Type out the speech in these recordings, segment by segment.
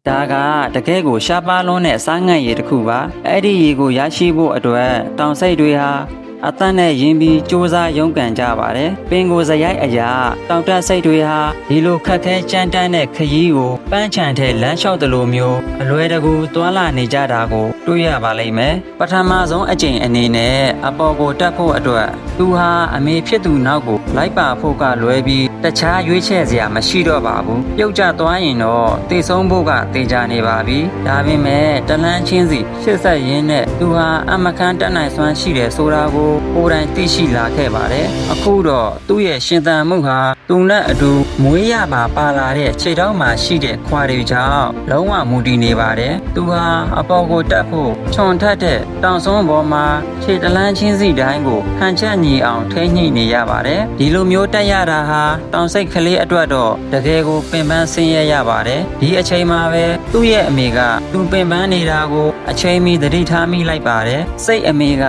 ဒါကတကယ်ကိုရှားပါလုံးနဲ့စားငံ့ရည်တစ်ခုပါအဲ့ဒီရည်ကိုရရှိဖို့အတွက်တောင်စိတ်တွေဟာအသက်နဲ့ရင်းပြီးစ조사ရုန်းကန်ကြပါတယ်ပင်ကိုစရိုက်အရာတောင်တက်စိတ်တွေဟာဒီလိုခက်ခဲကြမ်းတမ်းတဲ့ခရီးကိုပန်းချံတဲ့လမ်းလျှောက်သလိုမျိုးအလွယ်တကူတွာလာနေကြတာကိုတွေ့ရပါလိမ့်မယ်ပထမဆုံးအကြိမ်အနေနဲ့အပေါ်ကိုတက်ဖို့အတွက်သူဟာအမေဖြစ်သူနောက်ကိုလိုက်ပါဖို့ကလွဲပြီးတခြားရွေးချယ်စရာမရှိတော့ပါဘူးပြုတ်ကျသွားရင်တော့တေဆုံးဖို့ကတေချာနေပါပြီဒါပေမဲ့တလန်းချင်းစီရှစ်ဆက်ရင်းနဲ့သူဟာအမခန်းတက်နိုင်စွမ်းရှိတယ်ဆိုတာကိုကိုယ်တိုင်သိရှိလာခဲ့ပါတယ်အခုတော့သူ့ရဲ့ရှင်သန်မှုဟာသူနဲ့အတူမွေးရပါလာတဲ့ခြေထောက်မှာရှိတဲ့ခွာတွေကြောင့်လုံးဝမူတည်နေပါတယ်သူဟာအပေါ်ကိုတက်ဖို့ခြုံထက်တဲ့တောင်ဆုံးပေါ်မှာခြေတလန်းချင်းစီတိုင်းကိုဟန်ချက်ညီအောင်ထိညှိနေရပါတယ်ဒီလိုမျိုးတက်ရတာဟာတောင်စိတ်ကလေးအတွက်တော့တကယ်ကိုပင်ပန်းဆင်းရဲရပါတယ်ဒီအချိန်မှာပဲသူ့ရဲ့အမေကသူပင်ပန်းနေတာကိုအချိန်မီသတိထားမိလိုက်ပါတယ်စိတ်အမေက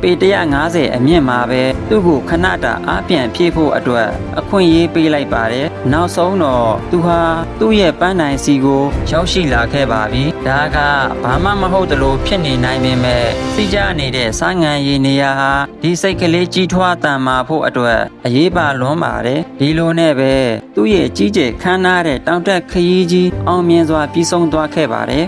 ပေ150အမြင့်မှာပဲသူ့ကိုခဏတာအားပြန်ဖြည့်ဖို့အတွက်အခွင့်အရေးပေးလိုက်ပါတယ်နောက်ဆုံးတော့သူဟာသူ့ရဲ့ပန်းနိုင်စီကိုရောက်ရှိလာခဲ့ပါပြီဒါကဘာမှမဟုတ်သလိုဖြစ်နေနိုင်ပေမဲ့စီကြနေတဲ့စားငံရည်နေရာဟာဒီစိတ်ကလေးကြီးထွားတန်မာဖို့အတွက်အရေးပါလွန်းပါတယ်ဒီလိုနဲ့ပဲသူ့ရဲ့ကြီးကျယ်ခမ်းနားတဲ့တောင်တက်ခရီးကြီးအောင်မြင်စွာပြီးဆုံးသွားခဲ့ပါတယ်